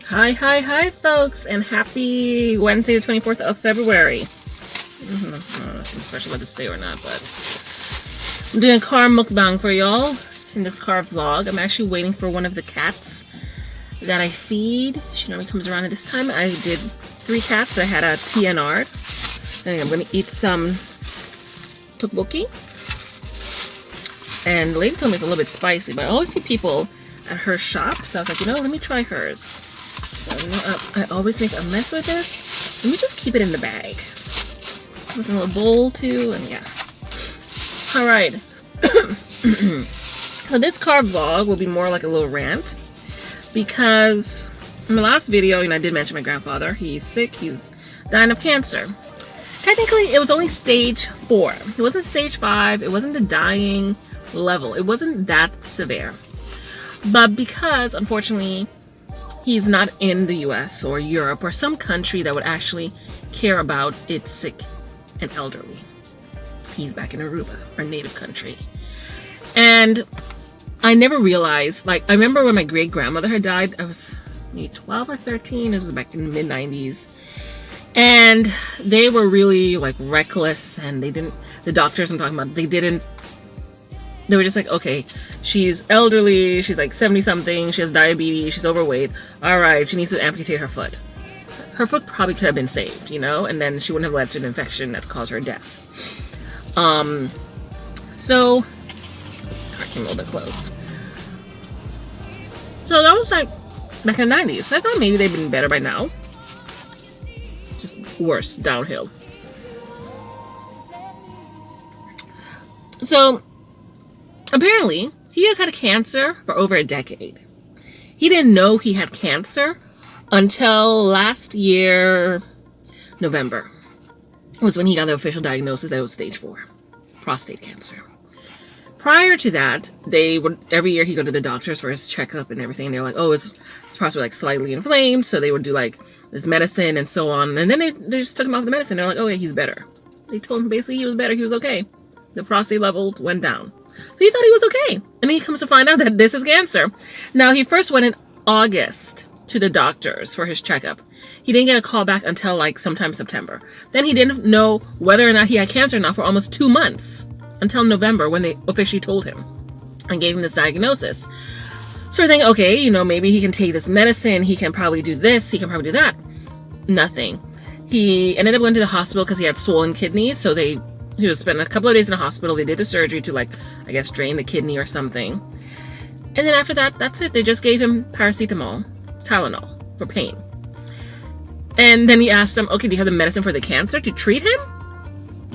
Hi, folks, and happy Wednesday, the 24th of February. I don't know if I'm special about this day or not, but I'm doing a car mukbang for y'all in this car vlog. I'm actually waiting for one of the cats that I feed. She normally comes around at this time. I did 3 cats that had a TNR. So I'm going to eat some tteokbokki. And the lady told me it's a little bit spicy, but I always see people at her shop, so I was like, let me try hers. So I always make a mess with this. Let me just keep it in the bag. It's in a little bowl too, and yeah. All right. So this car vlog will be more like a little rant, because in the last video, I did mention my grandfather. He's sick. He's dying of cancer. Technically, it was only stage 4. It wasn't stage 5. It wasn't the dying level. It wasn't that severe. But because, unfortunately, he's not in the US or Europe or some country that would actually care about its sick and elderly. He's back in Aruba, our native country. And I never realized, I remember when my great-grandmother had died, I was maybe 12 or 13. This was back in the mid-90s. And they were really, reckless, and the doctors I'm talking about, they were just like, okay, she's elderly, she's 70-something, she has diabetes, she's overweight, alright, she needs to amputate her foot. Her foot probably could have been saved, and then she wouldn't have led to an infection that caused her death. So, I came a little bit close. So that was back in the 90s. I thought maybe they'd been better by now. Just worse, downhill. So, apparently, he has had cancer for over a decade. He didn't know he had cancer until last year, November, was when he got the official diagnosis that it was stage 4, prostate cancer. Prior to that, every year he'd go to the doctors for his checkup and everything, and they're like, oh, his prostate was slightly inflamed, so they would do this medicine and so on, and then they just took him off the medicine. They're like, oh yeah, he's better. They told him basically he was better, he was okay. The prostate level went down. So he thought he was okay. And then he comes to find out that this is cancer. Now, he first went in August to the doctors for his checkup. He didn't get a call back until sometime September. Then he didn't know whether or not he had cancer or not for almost 2 months, until November when they officially told him and gave him this diagnosis. So we're thinking, okay, maybe he can take this medicine. He can probably do this. He can probably do that. Nothing. He ended up going to the hospital because he had swollen kidneys. So he was spending a couple of days in the hospital. They did the surgery to drain the kidney or something. And then after that, that's it. They just gave him paracetamol, Tylenol for pain. And then he asked them, okay, do you have the medicine for the cancer to treat him?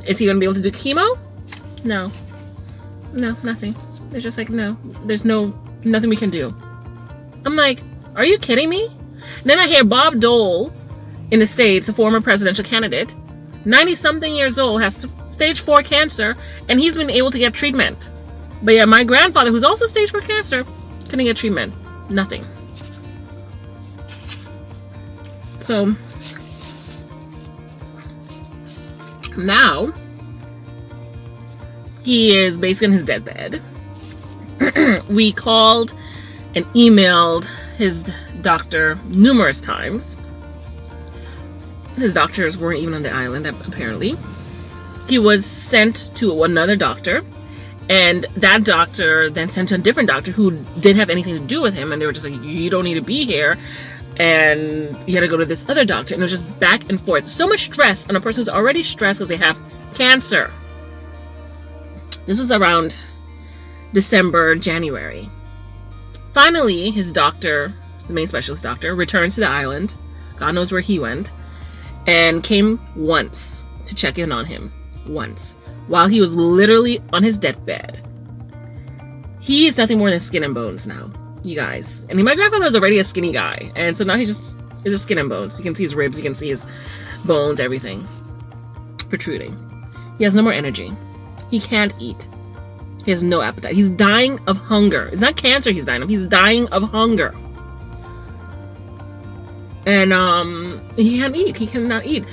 Is he going to be able to do chemo? No, nothing. They're just no, there's nothing we can do. I'm like, are you kidding me? And then I hear Bob Dole in the States, a former presidential candidate, 90-something years old, has stage 4 cancer, and he's been able to get treatment. But yeah, my grandfather, who's also stage 4 cancer, couldn't get treatment. Nothing. So, now, he is basically in his deathbed. We called and emailed his doctor numerous times. His doctors weren't even on the island, apparently. He was sent to another doctor, and that doctor then sent to a different doctor who didn't have anything to do with him, and they were just like, you don't need to be here, and you had to go to this other doctor, and it was just back and forth. So much stress on a person who's already stressed because they have cancer. This was around December, January. Finally, his doctor, the main specialist doctor, returns to the island. God knows where he went. And came once to check in on him. Once. While he was literally on his deathbed. He is nothing more than skin and bones now, you guys. And my grandfather was already a skinny guy. And so now he just is just skin and bones. You can see his ribs, you can see his bones, everything protruding. He has no more energy. He can't eat. He has no appetite. He's dying of hunger. It's not cancer he's dying of. He's dying of hunger. And he can't eat. He cannot eat.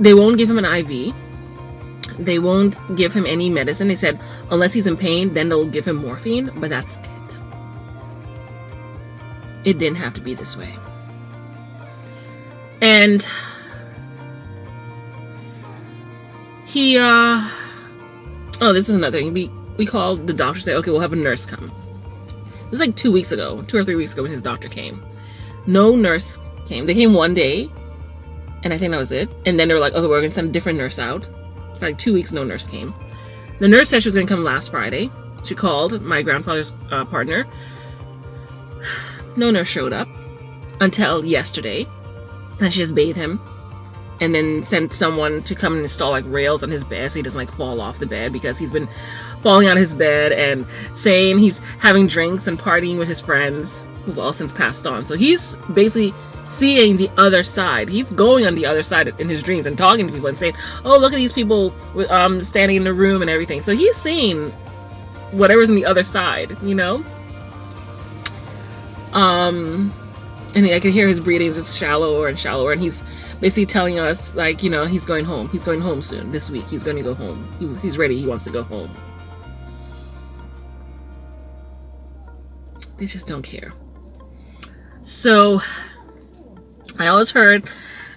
They won't give him an IV. They won't give him any medicine. They said unless he's in pain, then they'll give him morphine. But that's it. It didn't have to be this way. And he, oh, this is another thing. We called the doctor, say, okay, we'll have a nurse come. It was like 2 weeks ago, 2 or 3 weeks ago when his doctor came. No nurse came. They came one day, and I think that was it. And then they were like, okay, we're going to send a different nurse out. For like 2 weeks, no nurse came. The nurse said she was going to come last Friday. She called my grandfather's partner. No nurse showed up until yesterday. And she just bathed him. And then sent someone to come and install like rails on his bed so he doesn't like fall off the bed, because he's been falling out of his bed and saying he's having drinks and partying with his friends who've all since passed on. So he's basically seeing the other side. He's going on the other side in his dreams and talking to people and saying, oh, look at these people standing in the room and everything. So he's seeing whatever's on the other side, you know? And I can hear his breathing is shallower and shallower, and he's basically telling us, like, you know, he's going home. He's going home soon. This week, he's going to go home. He's ready. He wants to go home. They just don't care. So, I always heard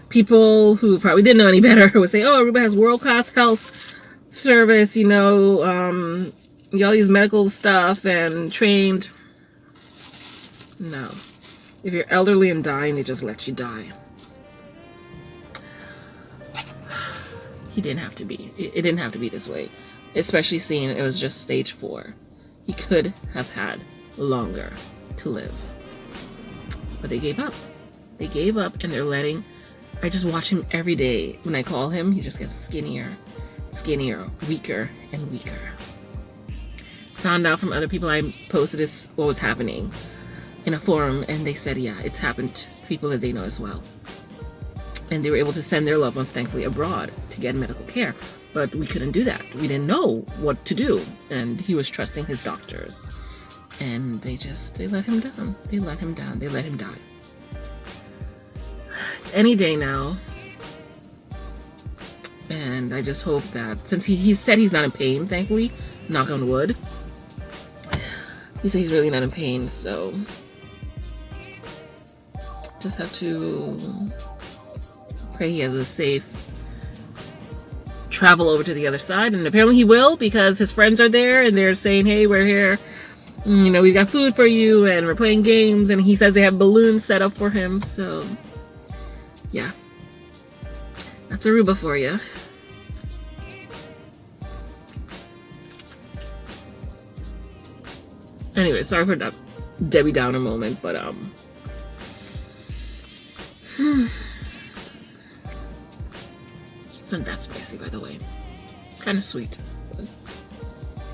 people who probably didn't know any better would say, oh, Aruba has world-class health service, you know, all these medical stuff and trained. No. If you're elderly and dying, they just let you die. He didn't have to be. It didn't have to be this way. Especially seeing it was just stage 4. He could have had longer to live. But they gave up. They gave up, and they're letting... I just watch him every day. When I call him, he just gets skinnier, weaker, and weaker. Found out from other people I posted this, what was happening in a forum, and they said, yeah, it's happened to people that they know as well. And they were able to send their loved ones, thankfully, abroad to get medical care. But we couldn't do that. We didn't know what to do. And he was trusting his doctors. And they let him down. They let him down. They let him die. It's any day now. And I just hope that, since he said he's not in pain, thankfully, knock on wood, he said he's really not in pain, so just have to pray he has a safe travel over to the other side. And apparently he will, because his friends are there and they're saying, hey, we're here, you know, we've got food for you and we're playing games. And he says they have balloons set up for him. So yeah, that's Aruba for you. Anyway, sorry for that Debbie Downer moment, but it's not that spicy, by the way. Kind of sweet. But,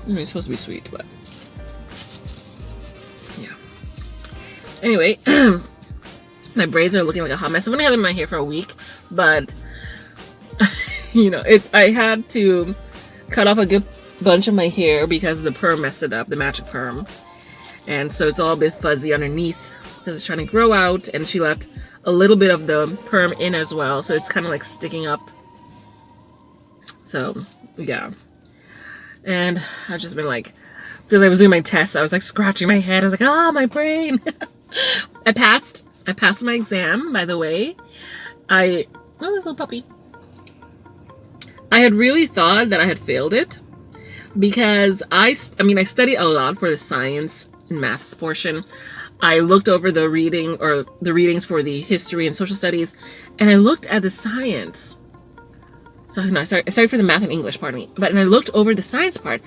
I mean, it's supposed to be sweet, but yeah. Anyway, my braids are looking like a hot mess. I've only had them in my hair for a week, but you know, I had to cut off a good bunch of my hair because the perm messed it up, the magic perm. And so it's all a bit fuzzy underneath because it's trying to grow out, and she left a little bit of the perm in as well, so it's kind of like sticking up. So yeah, and I've just been like, because I was doing my test, I was like scratching my head. I was like, my brain. I passed my exam, by the way. Oh, this little puppy. I had really thought that I had failed it, because I studied a lot for the science and maths portion. I looked over the readings for the history and social studies, and I looked at the science. So no, I started for the math and English, pardon me. And I looked over the science part,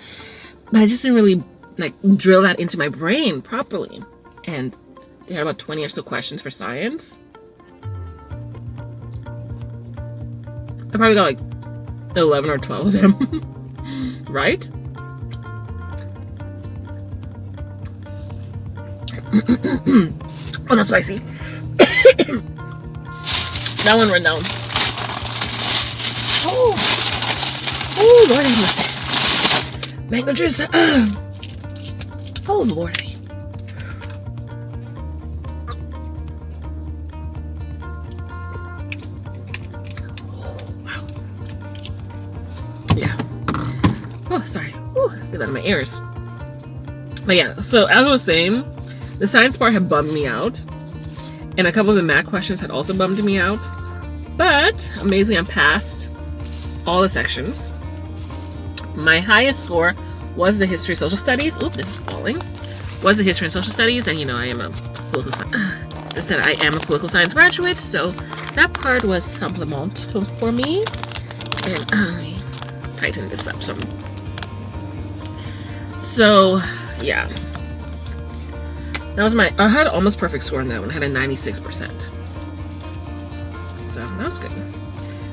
but I just didn't really like drill that into my brain properly. And they had about 20 or so questions for science. I probably got like 11 or 12 of them, right? Oh, that's spicy. That one ran down. Oh, Lord have mercy. Mango juice. Oh, Lord. Wow. Yeah. Oh, sorry. Ooh, I feel that in my ears. But yeah, so as I was saying, the science part had bummed me out, and a couple of the math questions had also bummed me out. But amazingly, I passed all the sections. My highest score was the history social studies. Oop, this is falling. Was the history and social studies, and I am a political science. I said I am a political science graduate, so that part was compliment for me. And I tighten this up some. So yeah, that was I had almost perfect score on that one. I had a 96%. So that was good.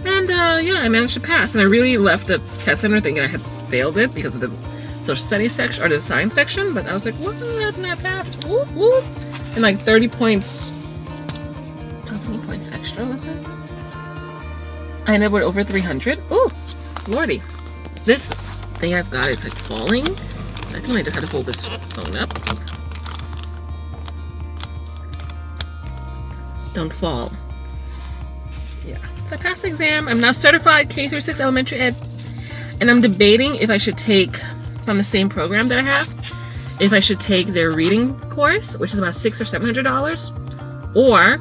And yeah, I managed to pass. And I really left the test center thinking I had failed it because of the social studies section or the science section. But I was like, what? I passed. Whoop, whoop. And like 30 points. How many points extra was it? I ended up with over 300. Ooh, lordy. This thing I've got is like falling. So I think I just have to hold this phone up. Don't fall. Yeah, so I passed the exam. I'm now certified K through 6 elementary ed. And I'm debating if I should take, from the same program that I have, if I should take their reading course, which is about $600 or $700, or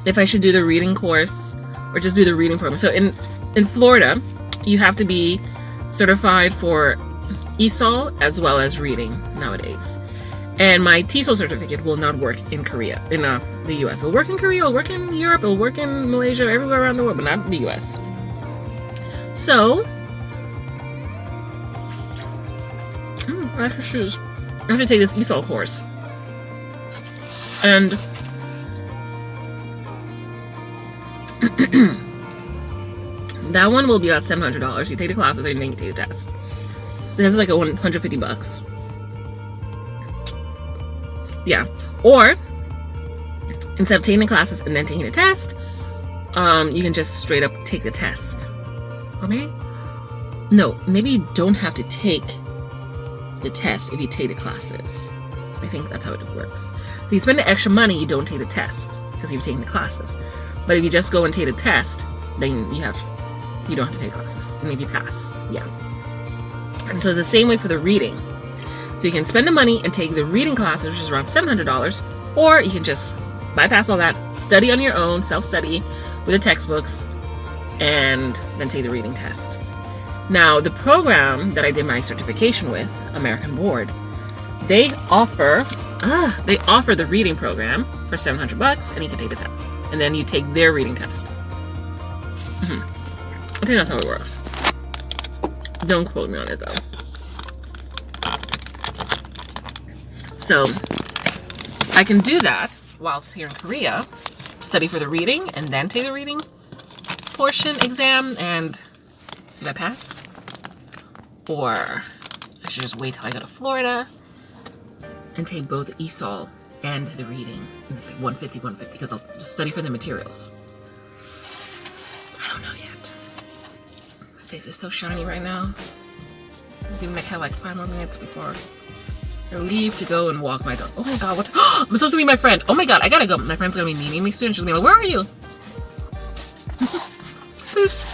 if I should do the reading course or just do the reading program. So in Florida, you have to be certified for ESOL as well as reading nowadays. And my TESOL certificate will not work in Korea, in the US. It'll work in Korea, it'll work in Europe, it'll work in Malaysia, everywhere around the world, but not the US. So, I have to choose. I have to take this ESOL course. And that one will be about $700. You take the classes and then you take the test. This is like $150. Yeah. Or instead of taking the classes and then taking the test, you can just straight up take the test. Or maybe you don't have to take the test if you take the classes. I think that's how it works. So you spend the extra money, you don't take the test because you're taking the classes. But if you just go and take the test, then you don't have to take classes. And if you pass, yeah. And so it's the same way for the reading. So you can spend the money and take the reading classes, which is around $700, or you can just bypass all that, study on your own, self-study with the textbooks, and then take the reading test. Now, the program that I did my certification with, American Board, they offer the reading program for $700, and you can take the test, and then you take their reading test. I think that's how it works. Don't quote me on it though. So I can do that whilst here in Korea, study for the reading, and then take the reading portion exam and see if I pass. Or I should just wait till I go to Florida and take both the ESOL and the reading. And it's like $150 because I'll just study for the materials. I don't know yet. My face is so shiny right now. I'm giving that cat like 5 more minutes before I leave to go and walk my dog. Oh my god, what? I'm supposed to meet my friend. Oh my god, I gotta go. My friend's gonna be meeting me soon. She's gonna be like, where are you? Peace.